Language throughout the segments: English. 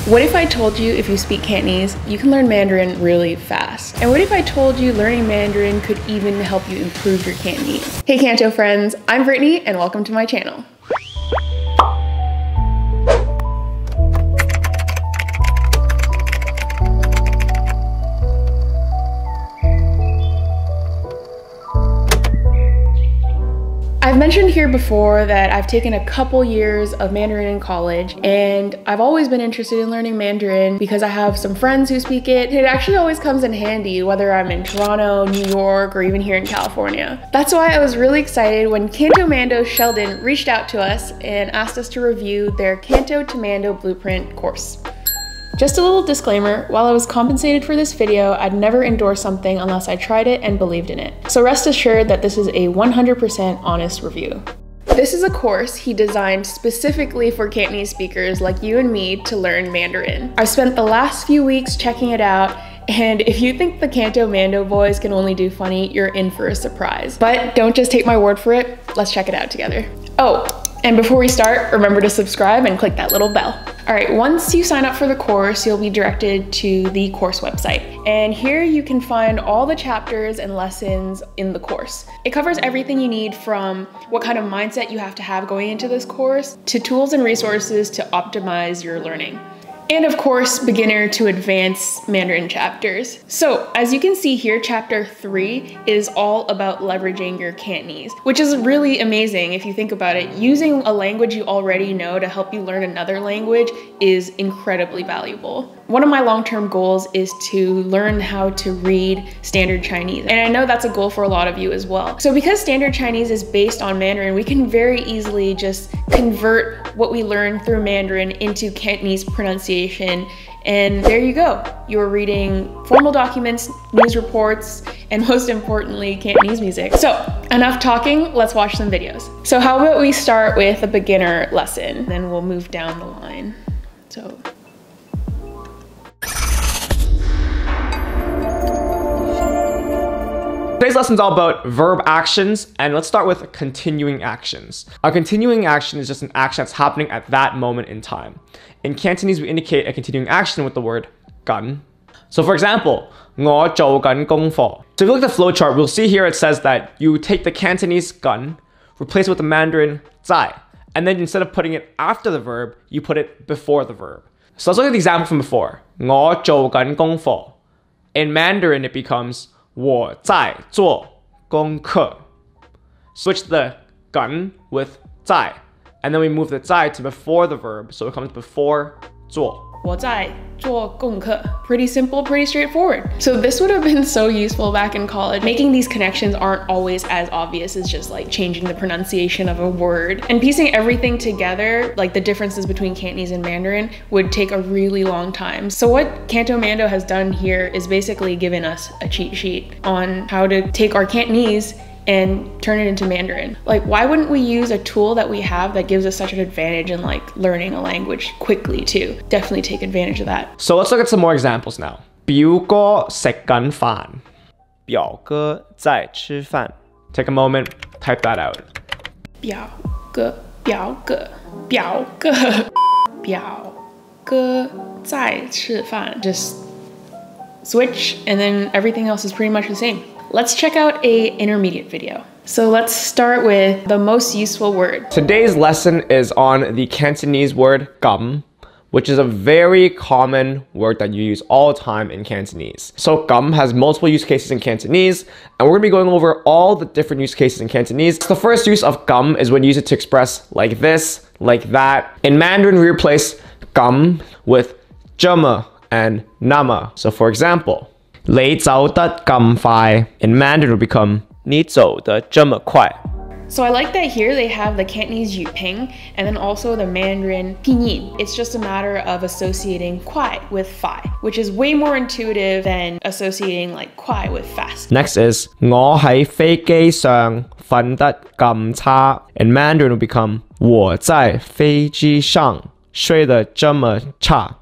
What if I told you if you speak Cantonese, you can learn Mandarin really fast? And what if I told you learning Mandarin could even help you improve your Cantonese? Hey Canto friends, I'm Brittany and welcome to my channel. I've mentioned here before that I've taken a couple years of Mandarin in college, and I've always been interested in learning Mandarin because I have some friends who speak it. It actually always comes in handy whether I'm in Toronto, New York, or even here in California. That's why I was really excited when Cantomando Sheldon reached out to us and asked us to review their Canto to Mando blueprint course. Just a little disclaimer, while I was compensated for this video, I'd never endorse something unless I tried it and believed in it. So rest assured that this is a 100% honest review. This is a course he designed specifically for Cantonese speakers like you and me to learn Mandarin. I've spent the last few weeks checking it out, and if you think the Cantomando boys can only do funny, you're in for a surprise. But don't just take my word for it, let's check it out together. Oh, and before we start, remember to subscribe and click that little bell. All right, once you sign up for the course, you'll be directed to the course website. And here you can find all the chapters and lessons in the course. It covers everything you need from what kind of mindset you have to have going into this course to tools and resources to optimize your learning. And of course, beginner to advanced Mandarin chapters. So as you can see here, chapter 3 is all about leveraging your Cantonese, which is really amazing if you think about it. Using a language you already know to help you learn another language is incredibly valuable. One of my long-term goals is to learn how to read Standard Chinese. And I know that's a goal for a lot of you as well. So because Standard Chinese is based on Mandarin, we can very easily just convert what we learn through Mandarin into Cantonese pronunciation. And there you go. You're reading formal documents, news reports, and most importantly, Cantonese music. So enough talking, let's watch some videos. So how about we start with a beginner lesson, then we'll move down the line. So. Today's lesson is all about verb actions, and let's start with continuing actions. A continuing action is just an action that's happening at that moment in time. In Cantonese, we indicate a continuing action with the word 緊. So for example, 我做緊功課. So if you look at the flowchart, we'll see here it says that you take the Cantonese 緊, replace it with the Mandarin 在, and then instead of putting it after the verb, you put it before the verb. So let's look at the example from before. 我做緊功課. In Mandarin, it becomes 我在做功課. Switch the 緊 with 在, and then we move the 在 to before the verb, so it comes before 做. 我在做功课. Pretty simple, pretty straightforward. So this would have been so useful back in college. Making these connections aren't always as obvious as just like changing the pronunciation of a word. And piecing everything together, like the differences between Cantonese and Mandarin, would take a really long time. So what Cantomando has done here is basically given us a cheat sheet on how to take our Cantonese and turn it into Mandarin. Like, why wouldn't we use a tool that we have that gives us such an advantage in like learning a language quickly too? Definitely take advantage of that. So let's look at some more examples now. 表哥食緊飯. 表哥在吃飯. Take a moment, type that out. 表哥表哥表哥表哥在吃飯. Just switch, and then everything else is pretty much the same. Let's check out a intermediate video. So let's start with the most useful word. Today's lesson is on the Cantonese word gum, which is a very common word that you use all the time in Cantonese. So gum has multiple use cases in Cantonese, and we're gonna be going over all the different use cases in Cantonese. The first use of gum is when you use it to express like this, like that. In Mandarin, we replace gum with 這麼 and 那麼. So for example, 你走得咁快. In Mandarin, it will become 你走得這麼快. So I like that here they have the Cantonese yuping and then also the Mandarin pinyin. It's just a matter of associating kwai with fi, which is way more intuitive than associating like kwai with fast. Next is 我喺飛機上瞓得咁差. In Mandarin, it will become 我在飛機上睡得這麼差.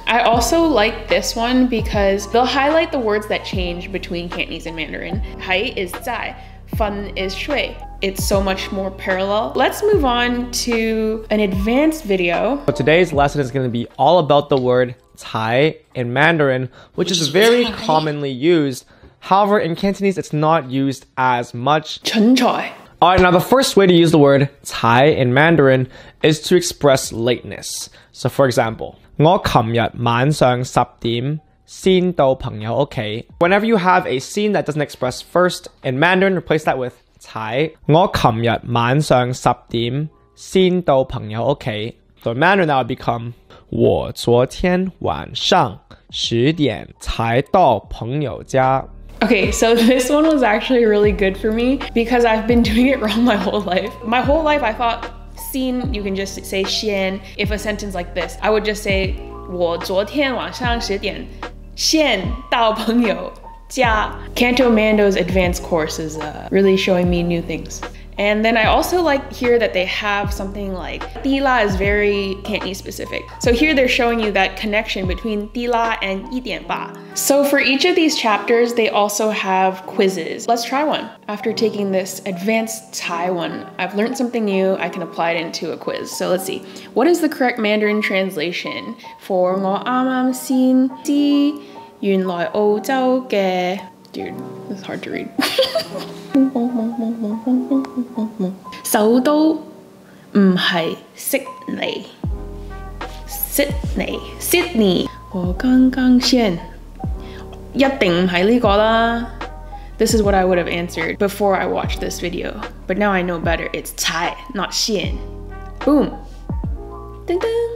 I also like this one because they'll highlight the words that change between Cantonese and Mandarin. 还 is 在, 瞓 is 睡. it's so much more parallel. Let's move on to an advanced video. So today's lesson is going to be all about the word cai in Mandarin, which is very commonly used. However, in Cantonese, it's not used as much. 蠢材. Alright, now the first way to use the word cai in Mandarin is to express lateness. So for example, 我琴日晚上10點先到朋友屋企. Whenever you have a scene that doesn't express first, in Mandarin, replace that with cai. 我琴日晚上10點先到朋友屋企. So in Mandarin, that would become 我昨天晚上10點才到朋友家. Okay, so this one was actually really good for me because I've been doing it wrong my whole life. My whole life I thought scene, you can just say 先. If a sentence like this, I would just say 我昨天晚上10点先到朋友家. Cantomando's advanced course is really showing me new things. And then I also like here that they have something like tila is very Cantonese specific. So here they're showing you that connection between tila and 一点吧. So for each of these chapters, they also have quizzes. Let's try one. After taking this advanced Thai one, I've learned something new. I can apply it into a quiz. So let's see. What is the correct Mandarin translation for 我啱啱先知原來澳洲嘅 Dude, this is hard to read. 首都唔係悉尼 Sydney 我剛剛先一定唔係呢個啦 This is what I would have answered before I watched this video, but now I know better. It's Thai, not Xian. Boom. Ding ding.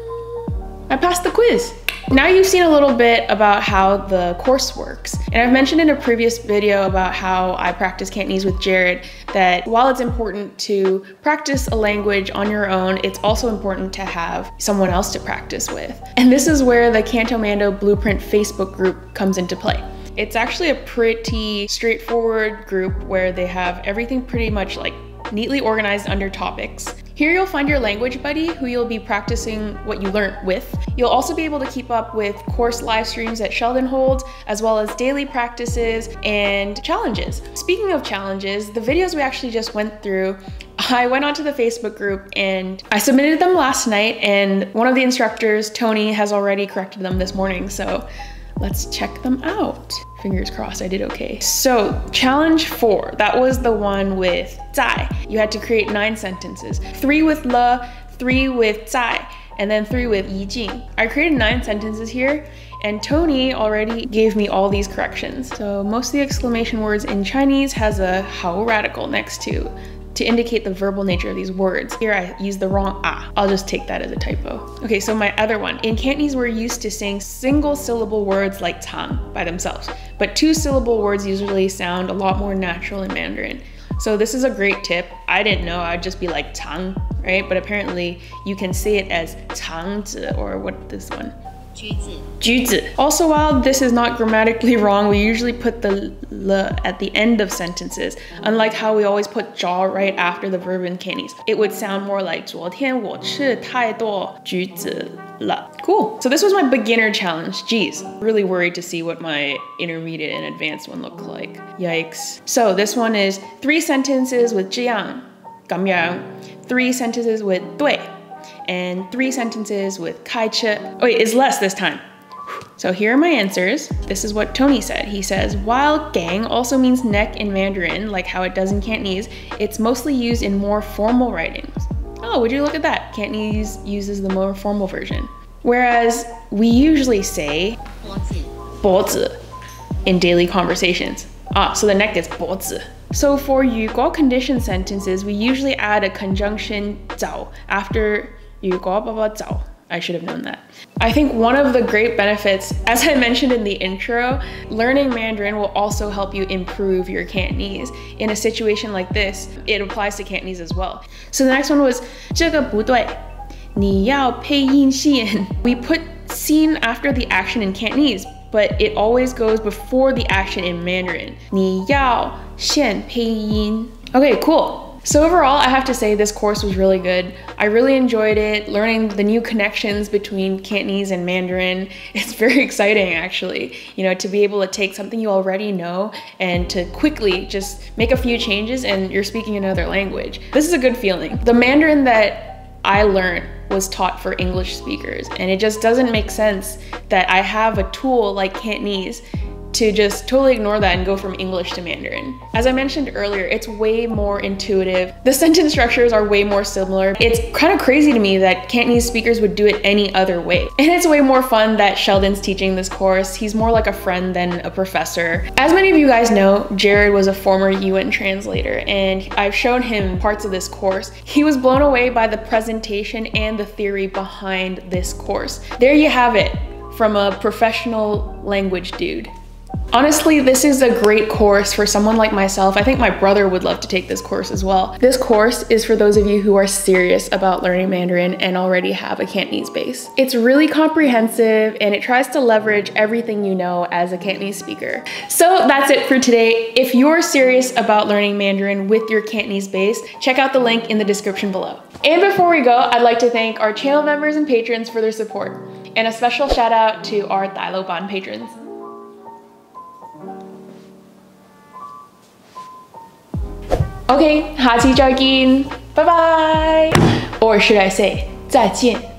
I passed the quiz. Now you've seen a little bit about how the course works. And I've mentioned in a previous video about how I practice Cantonese with Jared that while it's important to practice a language on your own, it's also important to have someone else to practice with. And this is where the Cantomando Blueprint Facebook group comes into play. It's actually a pretty straightforward group where they have everything pretty much like neatly organized under topics. Here you'll find your language buddy who you'll be practicing what you learned with. You'll also be able to keep up with course live streams that Sheldon holds, as well as daily practices and challenges. Speaking of challenges, the videos we actually just went through, I went onto the Facebook group and I submitted them last night, and one of the instructors, Tony, has already corrected them this morning, so let's check them out. Fingers crossed I did okay. So challenge 4, that was the one with 在. You had to create 9 sentences. 3 with le, 3 with 在, and then 3 with 已经. I created 9 sentences here, and Tony already gave me all these corrections. So most of the exclamation words in Chinese has a 好 radical next to indicate the verbal nature of these words. Here I used the wrong ah. I'll just take that as a typo. Okay, so my other one. In Cantonese, we're used to saying single syllable words like tang by themselves, but 2 syllable words usually sound a lot more natural in Mandarin. So this is a great tip. I didn't know, I'd just be like tang, right? But apparently you can say it as tangzi, or what this one? 橘子. Also, while this is not grammatically wrong, we usually put the le at the end of sentences, unlike how we always put jaw right after the verb in Cantonese. It would sound more like 昨天我吃太多橘子了. Cool. So this was my beginner challenge. Jeez, really worried to see what my intermediate and advanced one looked like. Yikes. So this one is 3 sentences with 这样, 咁样, 3 sentences with 对, and 3 sentences with 开车. Oh wait, it's less this time. So here are my answers. This is what Tony said. He says, while gang also means neck in Mandarin, like how it does in Cantonese, it's mostly used in more formal writings. Oh, would you look at that? Cantonese uses the more formal version. Whereas we usually say 脖子 in daily conversations. Ah, so the neck is 脖子. So for 语果 condition sentences, we usually add a conjunction 早 after 语果 blah blah 早. I should have known that. I think one of the great benefits, as I mentioned in the intro, learning Mandarin will also help you improve your Cantonese. In a situation like this, it applies to Cantonese as well. So the next one was 这个不对，你要配音线. We put scene after the action in Cantonese, but it always goes before the action in Mandarin. 你要先配音. Okay, cool. So overall, I have to say this course was really good. I really enjoyed it, learning the new connections between Cantonese and Mandarin. It's very exciting actually, you know, to be able to take something you already know and to quickly just make a few changes and you're speaking another language. This is a good feeling. The Mandarin that I learned was taught for English speakers, and it just doesn't make sense that I have a tool like Cantonese to just totally ignore that and go from English to Mandarin. As I mentioned earlier, it's way more intuitive. The sentence structures are way more similar. It's kind of crazy to me that Cantonese speakers would do it any other way. And it's way more fun that Sheldon's teaching this course. He's more like a friend than a professor. As many of you guys know, Jared was a former UN translator, and I've shown him parts of this course. He was blown away by the presentation and the theory behind this course. There you have it, from a professional language dude. Honestly, this is a great course for someone like myself. I think my brother would love to take this course as well. This course is for those of you who are serious about learning Mandarin and already have a Cantonese base. It's really comprehensive and it tries to leverage everything you know as a Cantonese speaker. So that's it for today. If you're serious about learning Mandarin with your Cantonese base, check out the link in the description below. And before we go, I'd like to thank our channel members and patrons for their support. And a special shout out to our Dialoban patrons. Okay, 下次再見，拜拜。Or should I say 再見？